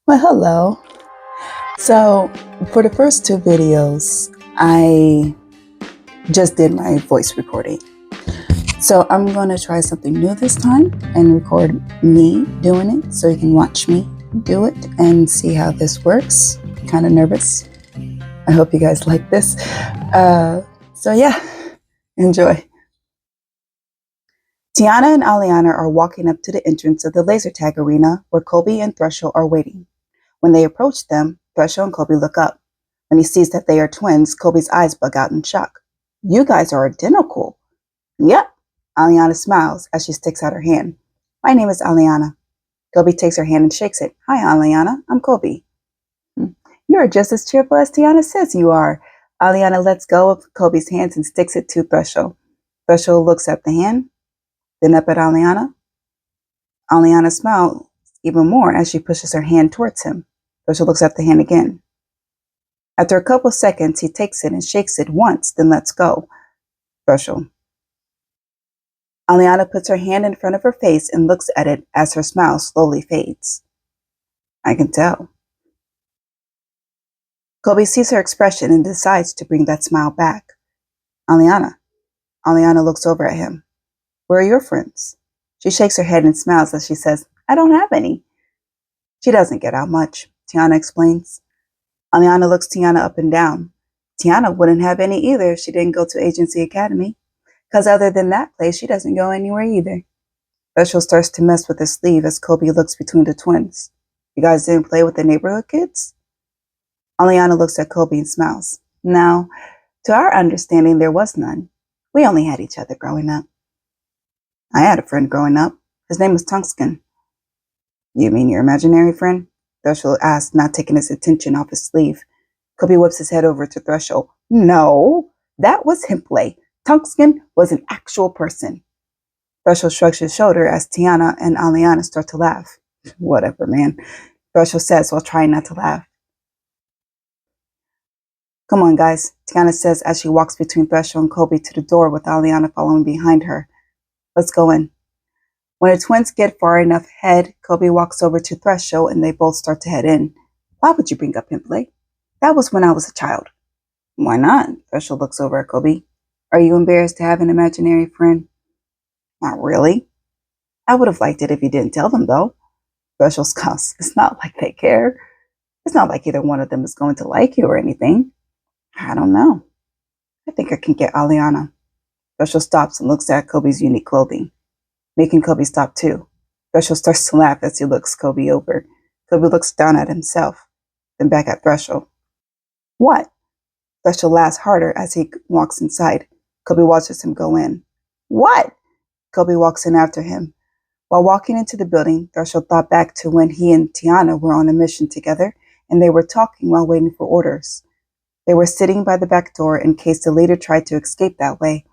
Well, hello. So, for the first two videos, I just did my voice recording. So, I'm going to try something new this time and record me doing it so you can watch me do it and see how this works. Kind of nervous. I hope you guys like this. So, yeah, enjoy. Tiana and Aliana are walking up to the entrance of the laser tag arena where Coby and Threshal are waiting. When they approach them, Threshal and Coby look up. When he sees that they are twins, Kobe's eyes bug out in shock. You guys are identical. Yep. Aliana smiles as she sticks out her hand. My name is Aliana. Coby takes her hand and shakes it. Hi, Aliana. I'm Coby. You are just as cheerful as Tiana says you are. Aliana lets go of Kobe's hands and sticks it to Threshal. Threshal looks at the hand, then up at Aliana. Aliana smiles even more as she pushes her hand towards him. Threshal looks at the hand again. After a couple seconds, he takes it and shakes it once, then lets go. Threshal. Aliana puts her hand in front of her face and looks at it as her smile slowly fades. I can tell. Coby sees her expression and decides to bring that smile back. Aliana. Aliana looks over at him. Where are your friends? She shakes her head and smiles as she says, I don't have any. She doesn't get out much, Tiana explains. Aliana looks Tiana up and down. Tiana wouldn't have any either if she didn't go to Agency Academy. Because other than that place, she doesn't go anywhere either. Threshal starts to mess with his sleeve as Coby looks between the twins. You guys didn't play with the neighborhood kids? Aliana looks at Coby and smiles. No, to our understanding, there was none. We only had each other growing up. I had a friend growing up. His name was Tungsten. You mean your imaginary friend? Threshal asks, not taking his attention off his sleeve. Coby whips his head over to Threshal. No, that was Himplay. Tungsten was an actual person. Threshal shrugs his shoulder as Tiana and Aliana start to laugh. Whatever, man, Threshal says while trying not to laugh. Come on, guys, Tiana says as she walks between Threshal and Coby to the door with Aliana following behind her. Let's go in. When the twins get far enough ahead, Coby walks over to Threshal and they both start to head in. Why would you bring up Himplay? That was when I was a child. Why not? Threshal looks over at Coby. Are you embarrassed to have an imaginary friend? Not really. I would have liked it if you didn't tell them, though. Threshal scoffs. It's not like they care. It's not like either one of them is going to like you or anything. I don't know. I think I can get Aliana. Threshal stops and looks at Coby's unique clothing, making Coby stop too. Threshal starts to laugh as he looks Coby over. Coby looks down at himself, then back at Threshal. What? Threshal laughs harder as he walks inside. Coby watches him go in. What? Coby walks in after him. While walking into the building, Threshal thought back to when he and Tiana were on a mission together and they were talking while waiting for orders. They were sitting by the back door in case the leader tried to escape that way.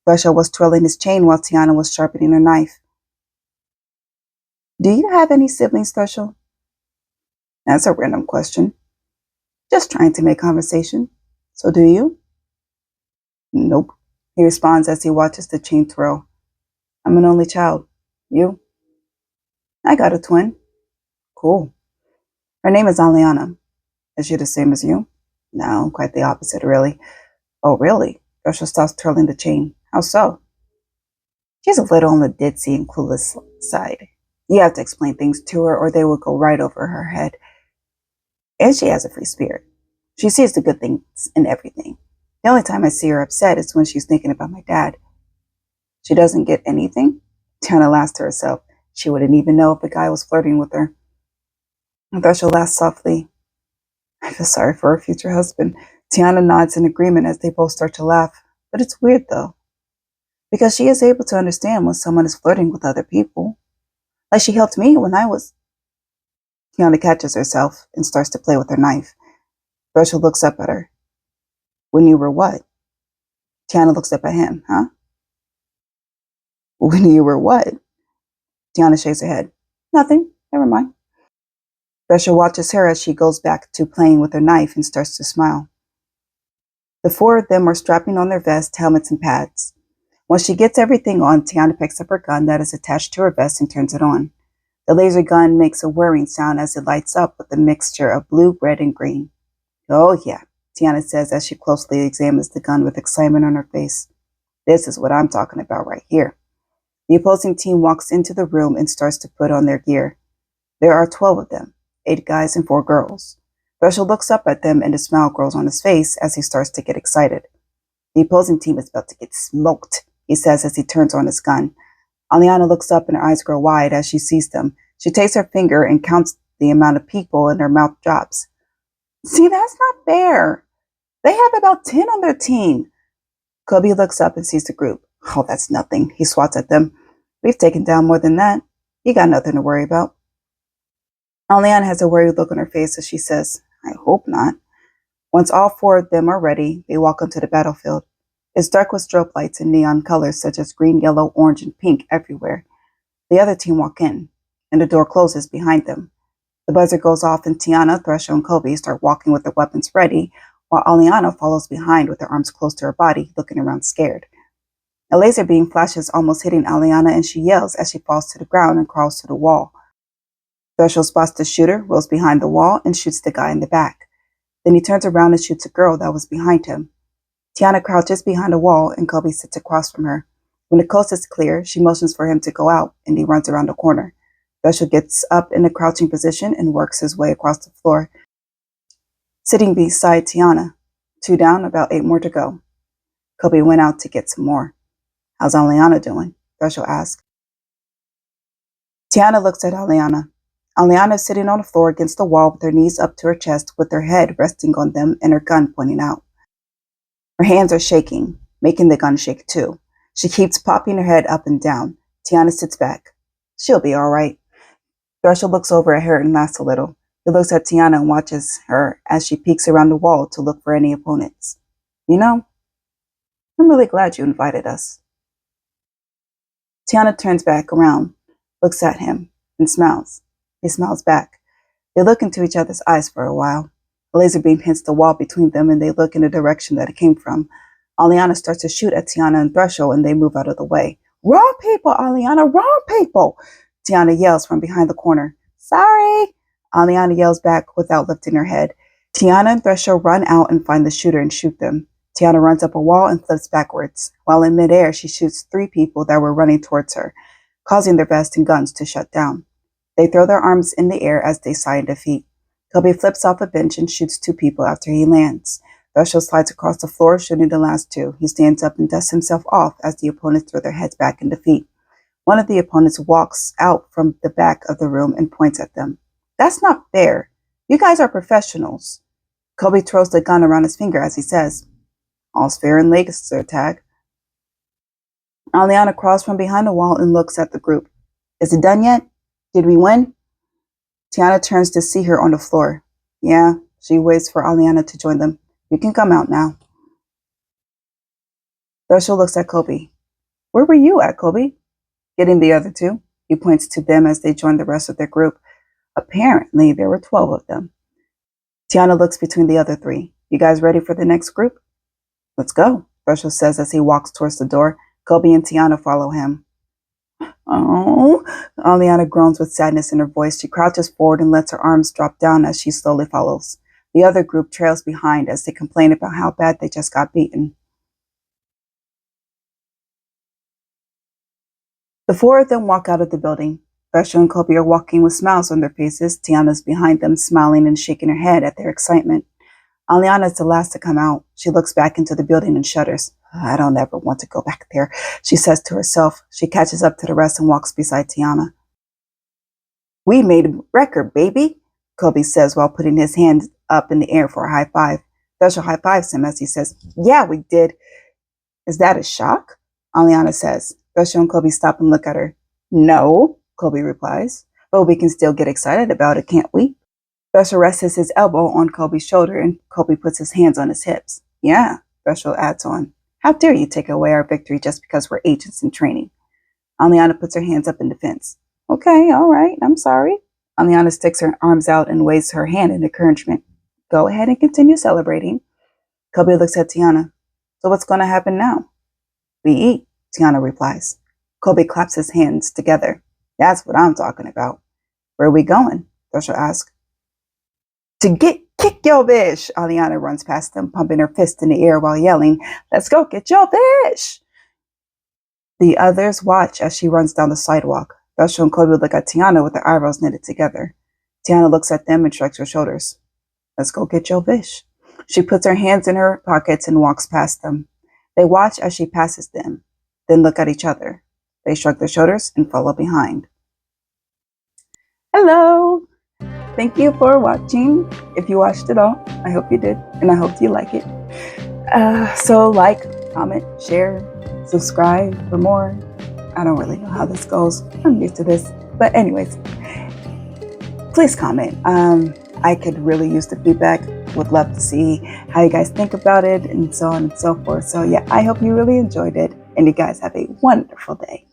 Threshal was twirling his chain while Tiana was sharpening her knife. Do you have any siblings, Threshal? That's a random question. Just trying to make conversation. So do you? Nope, he responds as he watches the chain twirl. I'm an only child. You? I got a twin. Cool. Her name is Aliana. Is she the same as you? No, quite the opposite, really. Oh, really? Threshal stops twirling the chain. How so? She's a little on the ditzy and clueless side. You have to explain things to her or they will go right over her head. And she has a free spirit. She sees the good things in everything. The only time I see her upset is when she's thinking about my dad. She doesn't get anything? Tiana laughs to herself. She wouldn't even know if the guy was flirting with her. Threshal laughs softly. I feel sorry for her future husband. Tiana nods in agreement as they both start to laugh. But it's weird, though. Because she is able to understand when someone is flirting with other people. Like she helped me when I was... Tiana catches herself and starts to play with her knife. Threshal looks up at her. When you were what? Tiana looks up at him. Huh? When you were what? Tiana shakes her head. Nothing. Never mind. Threshal watches her as she goes back to playing with her knife and starts to smile. The four of them are strapping on their vests, helmets, and pads. Once she gets everything on, Tiana picks up her gun that is attached to her vest and turns it on. The laser gun makes a whirring sound as it lights up with a mixture of blue, red, and green. Oh, yeah, Tiana says as she closely examines the gun with excitement on her face. This is what I'm talking about right here. The opposing team walks into the room and starts to put on their gear. There are 12 of them, 8 guys and 4 girls. Threshal looks up at them and a smile grows on his face as he starts to get excited. The opposing team is about to get smoked, he says as he turns on his gun. Aliana looks up and her eyes grow wide as she sees them. She takes her finger and counts the amount of people and her mouth drops. See, that's not fair. They have about 10 on their team. Coby looks up and sees the group. Oh, that's nothing. He swats at them. We've taken down more than that. You got nothing to worry about. Aliana has a worried look on her face as she says, I hope not. Once all 4 of them are ready, they walk onto the battlefield. It's dark with strobe lights and neon colors such as green, yellow, orange, and pink everywhere. The other team walk in, and the door closes behind them. The buzzer goes off and Tiana, Threshal, and Coby start walking with their weapons ready, while Aliana follows behind with her arms close to her body, looking around scared. A laser beam flashes, almost hitting Aliana, and she yells as she falls to the ground and crawls to the wall. Threshal spots the shooter, rolls behind the wall, and shoots the guy in the back. Then he turns around and shoots a girl that was behind him. Tiana crouches behind a wall, and Coby sits across from her. When the coast is clear, she motions for him to go out, and he runs around the corner. Threshal gets up in a crouching position and works his way across the floor, sitting beside Tiana. 2 down, about 8 more to go. Coby went out to get some more. How's Aliana doing? Threshal asked. Tiana looks at Aliana. Aliana is sitting on the floor against the wall with her knees up to her chest with her head resting on them and her gun pointing out. Her hands are shaking, making the gun shake too. She keeps popping her head up and down. Tiana sits back. She'll be all right. Threshal looks over at her and laughs a little. He looks at Tiana and watches her as she peeks around the wall to look for any opponents. You know, I'm really glad you invited us. Tiana turns back around, looks at him, and smiles. He smiles back. They look into each other's eyes for a while. A laser beam hits the wall between them and they look in the direction that it came from. Aliana starts to shoot at Tiana and Threshal and they move out of the way. Wrong people, Aliana, wrong people! Tiana yells from behind the corner. Sorry! Aliana yells back without lifting her head. Tiana and Threshal run out and find the shooter and shoot them. Tiana runs up a wall and flips backwards. While in midair, she shoots 3 people that were running towards her, causing their vests and guns to shut down. They throw their arms in the air as they sigh in defeat. Coby flips off a bench and shoots 2 people after he lands. Threshal slides across the floor, shooting the last 2. He stands up and dusts himself off as the opponents throw their heads back in defeat. One of the opponents walks out from the back of the room and points at them. That's not fair. You guys are professionals. Coby twirls the gun around his finger as he says, All's fair in laser tag. Aliana crawls from behind the wall and looks at the group. Is it done yet? Did we win? Tiana turns to see her on the floor. Yeah, she waits for Aliana to join them. You can come out now. Threshal looks at Coby. Where were you at, Coby? Getting the other 2. He points to them as they join the rest of their group. Apparently, there were 12 of them. Tiana looks between the other 3. You guys ready for the next group? Let's go, Threshal says as he walks towards the door. Coby and Tiana follow him. Oh, Aliana groans with sadness in her voice. She crouches forward and lets her arms drop down as she slowly follows. The other group trails behind as they complain about how bad they just got beaten. The 4 of them walk out of the building. Threshal and Coby are walking with smiles on their faces. Tiana's behind them, smiling and shaking her head at their excitement. Aliana is the last to come out. She looks back into the building and shudders. I don't ever want to go back there, she says to herself. She catches up to the rest and walks beside Tiana. We made a record, baby, Coby says while putting his hand up in the air for a high five. Threshal high fives him as he says, Yeah, we did. Is that a shock? Aliana says. Threshal and Coby stop and look at her. No, Coby replies, but we can still get excited about it, can't we? Threshal rests his elbow on Coby's shoulder and Coby puts his hands on his hips. Yeah, Threshal adds on. How dare you take away our victory just because we're agents in training? Aliana puts her hands up in defense. Okay, all right, I'm sorry. Aliana sticks her arms out and waves her hand in encouragement. Go ahead and continue celebrating. Coby looks at Tiana. So what's going to happen now? We eat, Tiana replies. Coby claps his hands together. That's what I'm talking about. Where are we going? Threshal asked. To kick your fish! Aliana runs past them, pumping her fist in the air while yelling, Let's go get your fish! The others watch as she runs down the sidewalk. Threshal and Coby look at Tiana with their eyebrows knitted together. Tiana looks at them and shrugs her shoulders. Let's go get your fish. She puts her hands in her pockets and walks past them. They watch as she passes them, then look at each other. They shrug their shoulders and follow behind. Hello! Thank you for watching. If you watched it all, I hope you did, and I hope you like it. So like, comment, share, subscribe for more. I don't really know how this goes. I'm used to this. But anyways, please comment. I could really use the feedback. Would love to see how you guys think about it and so on and so forth. So yeah, I hope you really enjoyed it and you guys have a wonderful day.